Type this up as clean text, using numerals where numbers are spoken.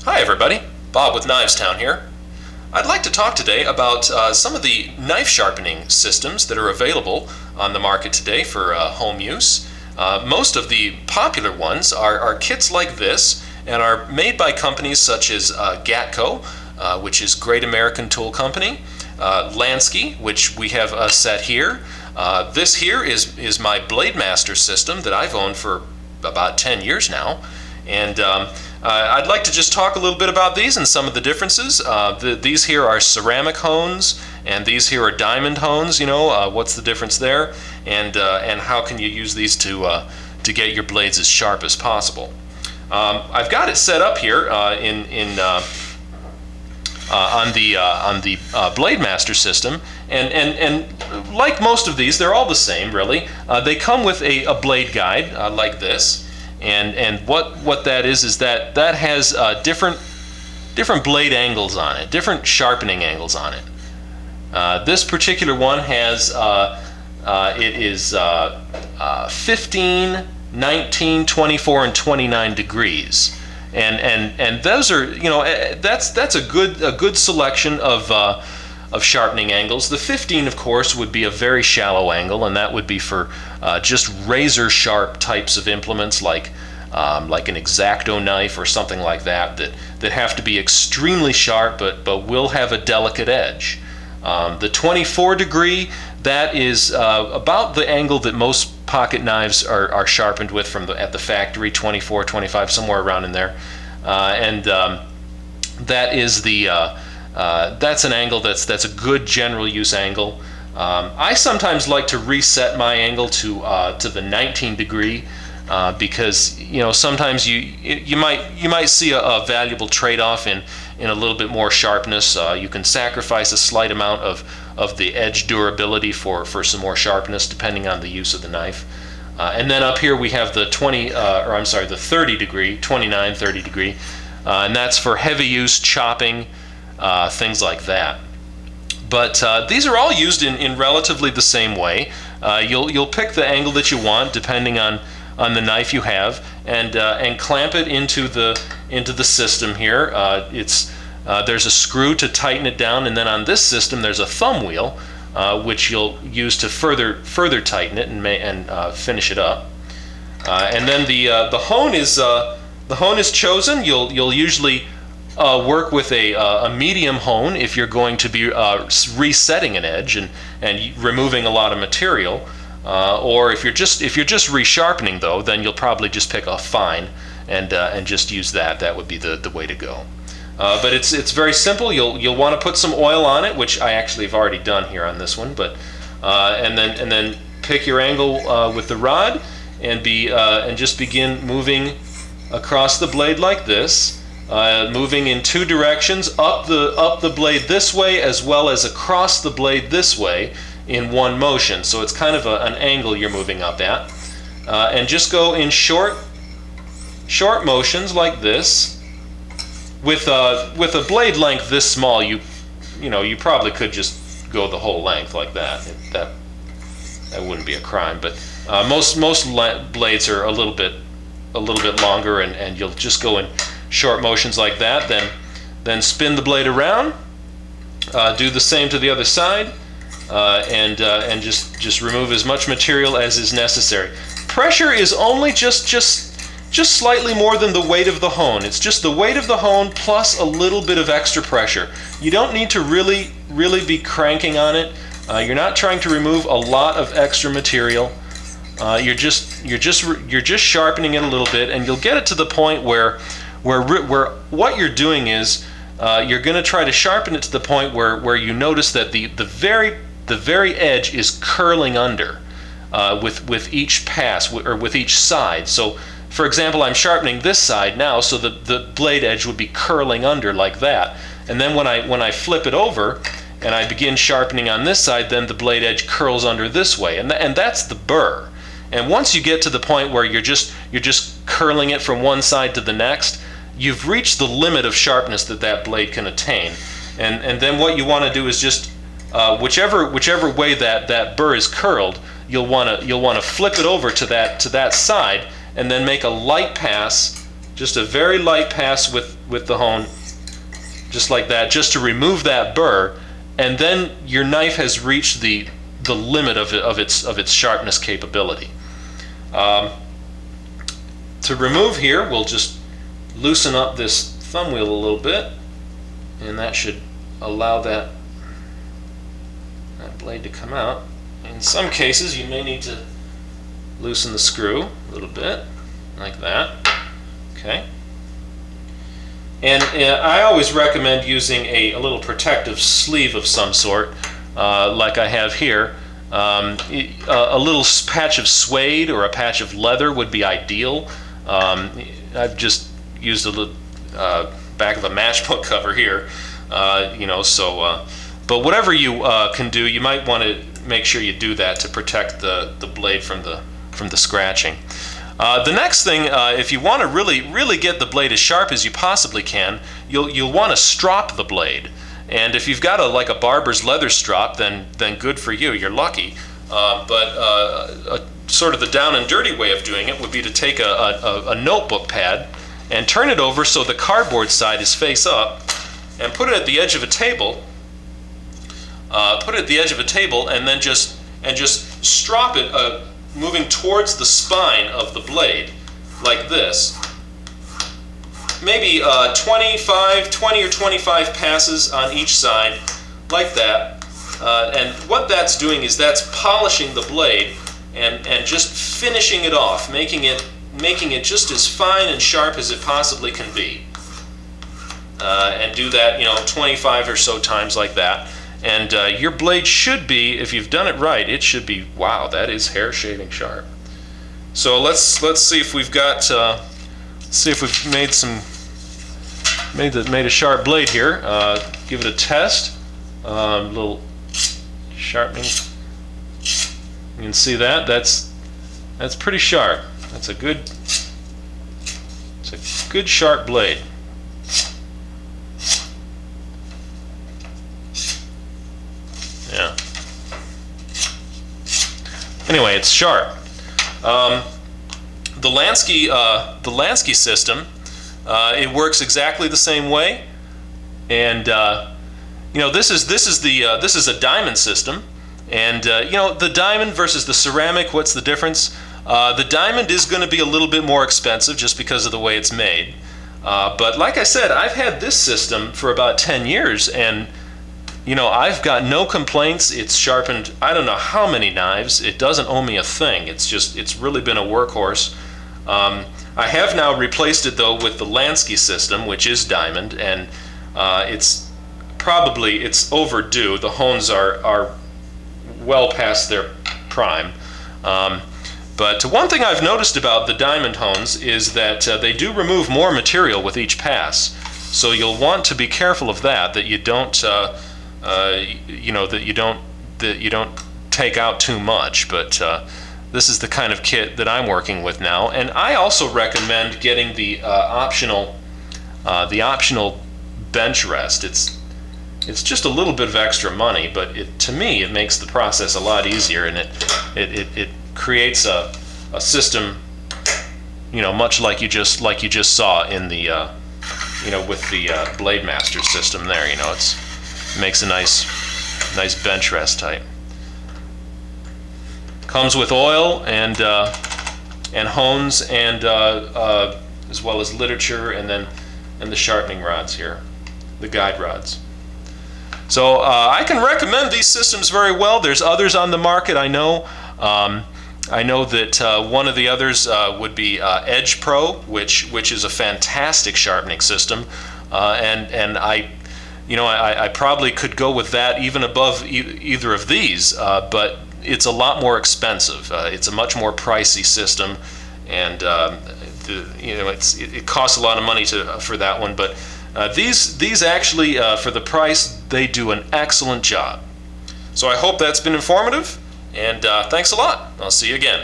Hi everybody, Bob with Knives Town here. I'd like to talk today about some of the knife sharpening systems that are available on the market today for home use. Most of the popular ones are kits like this and are made by companies such as Gatco, which is Great American Tool Company, Lansky, which we have a set here. This here is my Blade Master system that I've owned for about 10 years now. And I'd like to just talk a little bit about these and some of the differences. These here are ceramic hones, and these here are diamond hones. What's the difference there? And how can you use these to get your blades as sharp as possible? I've got it set up here on the Blade Master system, and like most of these, they're all the same, really. They come with a blade guide like this. And what that is that has different blade angles on it, different sharpening angles on it. This particular one has it is 15, 19, 24, and 29 degrees, and those are that's a good selection of sharpening angles. The 15, of course, would be a very shallow angle, and that would be for just razor sharp types of implements like an X-Acto knife or something like that have to be extremely sharp but will have a delicate edge. The 24 degree, that is about the angle that most pocket knives are sharpened with at the factory, 24, 25, somewhere around in there, and that is that's an angle that's a good general use angle. I sometimes like to reset my angle to the 19 degree because sometimes you might see a valuable trade-off in a little bit more sharpness. You can sacrifice a slight amount of the edge durability for some more sharpness depending on the use of the knife. And then up here we have the 30 degree, 29, 30 degree, and that's for heavy use, chopping, things like that. But these are all used in relatively the same way. You'll pick the angle that you want depending on the knife you have, and clamp it into the system here. There's a screw to tighten it down, and then on this system there's a thumb wheel which you'll use to further tighten it and finish it up. And then the hone is chosen. You'll usually work with a medium hone if you're going to be resetting an edge and removing a lot of material, or if you're just resharpening though, then you'll probably just pick a fine and just use that. That would be the way to go. But it's very simple. You'll want to put some oil on it, which I actually have already done here on this one. But and then pick your angle with the rod and just begin moving across the blade like this. Moving in two directions, up the blade this way as well as across the blade this way in one motion. So it's kind of an angle you're moving up at, and just go in short motions like this. With a blade length this small, you probably could just go the whole length like that. That wouldn't be a crime, but most blades are a little bit longer, and you'll just go in short motions like that, then spin the blade around, do the same to the other side, and just remove as much material as is necessary. Pressure is only just slightly more than the weight of the hone. It's just the weight of the hone plus a little bit of extra pressure. You don't need to really be cranking on it. You're not trying to remove a lot of extra material. You're just sharpening it a little bit, and you'll get it to the point where what you're doing is you're going to try to sharpen it to the point where you notice that the very edge is curling under with each pass or with each side. So, for example, I'm sharpening this side now, so the blade edge would be curling under like that. And then when I flip it over and I begin sharpening on this side, then the blade edge curls under this way, and that's the burr. And once you get to the point where you're just curling it from one side to the next, you've reached the limit of sharpness that blade can attain. And then what you want to do is just whichever way that burr is curled, you'll want to flip it over to that side, and then make a light pass Just a very light pass with the hone, just like that, just to remove that burr, and then your knife has reached the limit of its sharpness capability. To remove here, we'll just loosen up this thumb wheel a little bit, and that should allow that blade to come out. In some cases, you may need to loosen the screw a little bit, like that. Okay. And I always recommend using a little protective sleeve of some sort, like I have here. A little patch of suede or a patch of leather would be ideal. I've just used a little back of a matchbook cover here, you know. So, but whatever you can do, you might want to make sure you do that to protect the blade from the scratching. The next thing, if you want to really get the blade as sharp as you possibly can, you'll want to strop the blade. And if you've got like a barber's leather strop, then good for you. You're lucky. But sort of the down and dirty way of doing it would be to take a notebook pad and turn it over so the cardboard side is face up, and put it at the edge of a table. And then just strop it, moving towards the spine of the blade, like this. Maybe 20 or 25 passes on each side, like that. And what that's doing is that's polishing the blade and just finishing it off, making it just as fine and sharp as it possibly can be. And do that, you know, 25 or so times like that. And your blade should be, if you've done it right, it should be, wow, that is hair shaving sharp. So let's see if we've got, see if we've made a sharp blade here. Give it a test. Little sharpening. You can see that. That's pretty sharp. It's a good sharp blade. Yeah. Anyway, it's sharp. The Lansky system, it works exactly the same way, and you know, this is a diamond system, and you know, the diamond versus the ceramic, what's the difference? The diamond is going to be a little bit more expensive just because of the way it's made, but like I said, I've had this system for about 10 years, and you know, I've got no complaints. It's sharpened I don't know how many knives. It doesn't owe me a thing. It's really been a workhorse. I have now replaced it though with the Lansky system, which is diamond, and it's overdue. The hones are well past their prime. But one thing I've noticed about the diamond hones is that they do remove more material with each pass. So you'll want to be careful of that you don't you know, that you don't take out too much. But this is the kind of kit that I'm working with now, and I also recommend getting the optional bench rest. It's just a little bit of extra money, but to me it makes the process a lot easier, and it creates a system, you know, much like you just saw in the you know, with the Blade Master system there. You know, it makes a nice bench rest type. Comes with oil and hones, and as well as literature, and the sharpening rods here, the guide rods. So I can recommend these systems very well. There's others on the market, I know. I know that one of the others would be Edge Pro, which is a fantastic sharpening system, and I probably could go with that even above either of these, but it's a lot more expensive. It's a much more pricey system, and you know, it costs a lot of money for that one. But these actually, for the price, they do an excellent job. So I hope that's been informative, and thanks a lot. I'll see you again.